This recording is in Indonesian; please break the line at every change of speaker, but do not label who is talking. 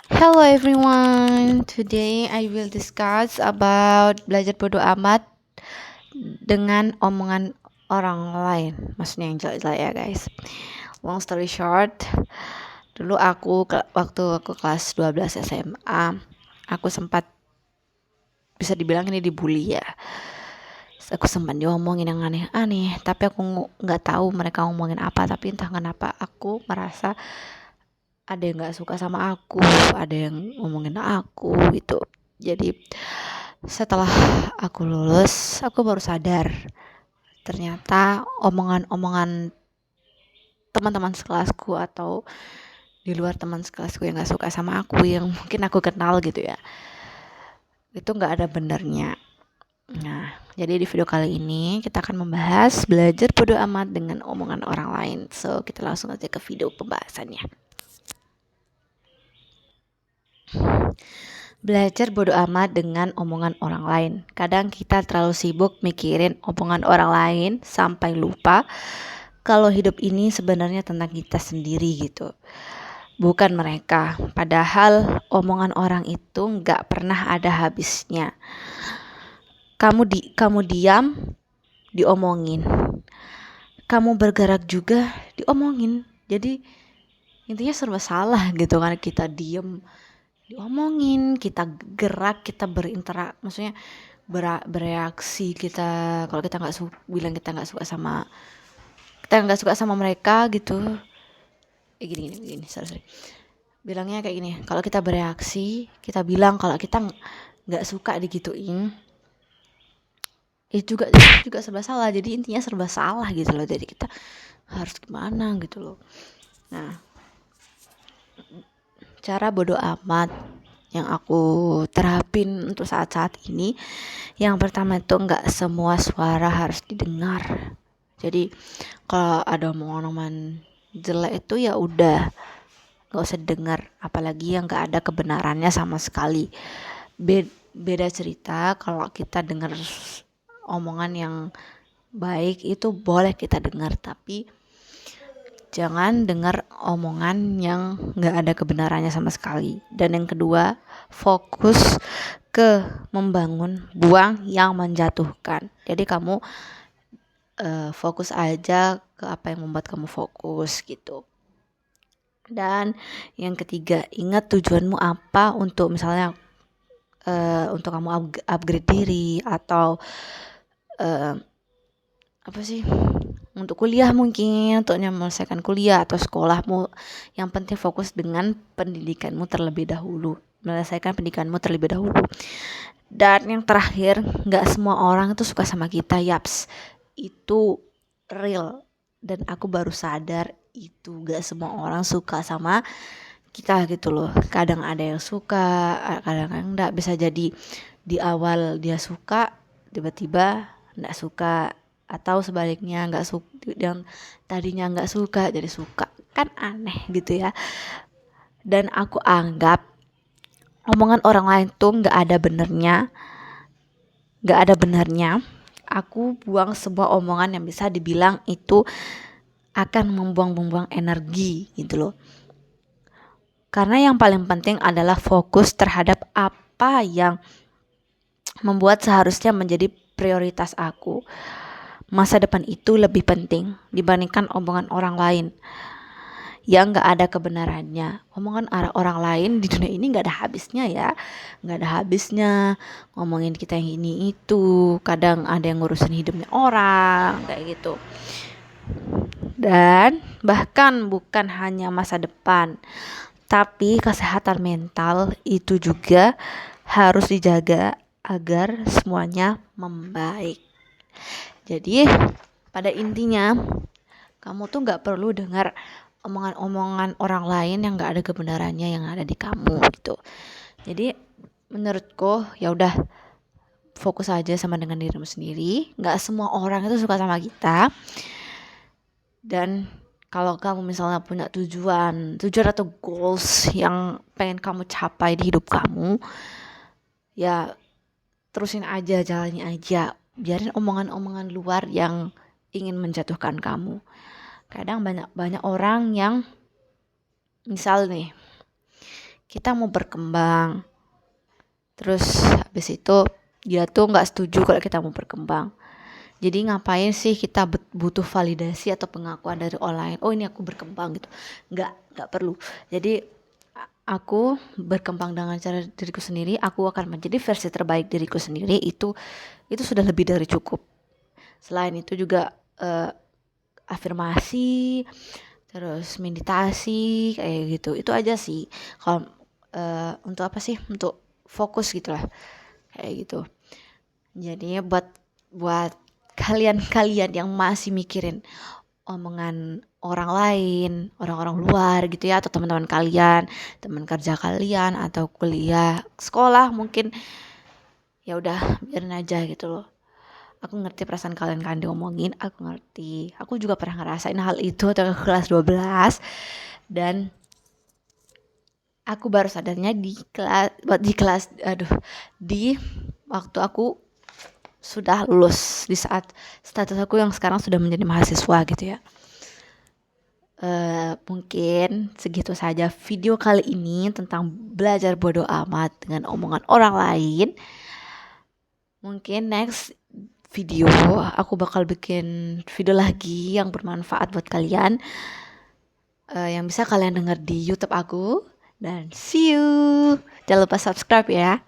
Hello everyone. Today I will discuss about belajar bodo amat dengan omongan orang lain. Maksudnya yang jelek-jelek ya guys. Long story short, dulu waktu aku kelas 12 SMA, aku sempat bisa dibilang ini dibully ya. Aku sempat diomongin yang aneh-aneh, tapi aku nggak tahu mereka ngomongin apa. Tapi entah kenapa aku merasa ada yang nggak suka sama aku, ada yang ngomongin aku gitu. Jadi setelah aku lulus, aku baru sadar ternyata omongan-omongan teman-teman sekelasku atau di luar teman sekelasku yang nggak suka sama aku, yang mungkin aku kenal gitu ya, itu nggak ada benernya. Nah, jadi di video kali ini kita akan membahas belajar bodo amat dengan omongan orang lain. So, kita langsung aja ke video pembahasannya. Belajar bodo amat dengan omongan orang lain. Kadang kita terlalu sibuk mikirin omongan orang lain sampai lupa kalau hidup ini sebenarnya tentang kita sendiri gitu. Bukan mereka. Padahal omongan orang itu nggak pernah ada habisnya. Kamu diam, diomongin. Kamu bergerak juga, diomongin. Jadi intinya serba salah gitu kan, kita diem diomongin, kita gerak, kita maksudnya bereaksi, kita kalau kita nggak bilang kita nggak suka sama mereka gitu, gini, sorry. Bilangnya kayak gini, kalau kita bereaksi, kita bilang kalau kita nggak suka digituin, juga serba salah. Jadi intinya serba salah gitu loh. Jadi kita harus gimana gitu loh. Nah, cara bodo amat yang aku terapin untuk saat-saat ini, yang pertama itu nggak semua suara harus didengar. Jadi kalau ada omongan-omongan jelek itu ya udah nggak usah dengar, apalagi yang nggak ada kebenarannya sama sekali. Beda cerita kalau kita dengar omongan yang baik, itu boleh kita dengar, tapi jangan dengar omongan yang nggak ada kebenarannya sama sekali. Dan yang kedua, fokus ke membangun, buang yang menjatuhkan. Jadi kamu fokus aja ke apa yang membuat kamu fokus gitu. Dan yang ketiga, ingat tujuanmu apa, untuk misalnya untuk kamu upgrade diri, atau apa sih, untuk kuliah, mungkin untuk menyelesaikan kuliah atau sekolahmu. Yang penting fokus dengan pendidikanmu terlebih dahulu, menyelesaikan pendidikanmu terlebih dahulu. Dan yang terakhir, nggak semua orang itu suka sama kita, yaps, itu real. Dan aku baru sadar itu gak semua orang suka sama kita gitu loh. Kadang ada yang suka, kadang enggak. Bisa jadi di awal dia suka, tiba-tiba enggak suka, atau sebaliknya, nggak suka, yang tadinya nggak suka jadi suka. Kan aneh gitu ya. Dan aku anggap omongan orang lain tuh nggak ada benernya. Aku buang semua omongan yang bisa dibilang itu akan membuang energi gitu loh. Karena yang paling penting adalah fokus terhadap apa yang membuat seharusnya menjadi prioritas aku. Masa depan itu lebih penting dibandingkan omongan orang lain yang gak ada kebenarannya. Omongan orang lain di dunia ini gak ada habisnya ya. Gak ada habisnya ngomongin kita yang ini itu. Kadang ada yang ngurusin hidupnya orang kayak gitu. Dan bahkan bukan hanya masa depan, tapi kesehatan mental itu juga harus dijaga agar semuanya membaik. Jadi pada intinya, kamu tuh gak perlu dengar omongan-omongan orang lain yang gak ada kebenarannya yang ada di kamu gitu. Jadi menurutku ya udah, fokus aja sama dengan dirimu sendiri. Gak semua orang itu suka sama kita. Dan kalau kamu misalnya punya tujuan atau goals yang pengen kamu capai di hidup kamu, ya terusin aja, jalani aja. Biarin omongan-omongan luar yang ingin menjatuhkan kamu. Kadang banyak orang yang misal nih, kita mau berkembang. Terus habis itu dia tuh nggak setuju kalau kita mau berkembang. Jadi ngapain sih kita butuh validasi atau pengakuan dari orang lain? Oh ini aku berkembang gitu. Nggak perlu. Jadi aku berkembang dengan cara diriku sendiri. Aku akan menjadi versi terbaik diriku sendiri. Itu sudah lebih dari cukup. Selain itu juga afirmasi, terus meditasi kayak gitu. Itu aja sih. Kalau untuk apa sih? Untuk fokus gitulah. Kayak gitu. Jadi buat kalian yang masih mikirin omongan orang lain, orang-orang luar gitu ya, atau teman-teman kalian, teman kerja kalian atau kuliah, sekolah mungkin, ya udah biarin aja gitu loh. Aku ngerti perasaan kalian kan diomongin, aku ngerti. Aku juga pernah ngerasain hal itu waktu kelas 12 dan aku baru sadarnya di waktu aku sudah lulus, di saat status aku yang sekarang sudah menjadi mahasiswa gitu ya. Mungkin segitu saja video kali ini tentang belajar bodoh amat dengan omongan orang lain. Mungkin next video aku bakal bikin video lagi yang bermanfaat buat kalian, yang bisa kalian dengar di YouTube aku. Dan see you. Jangan lupa subscribe ya.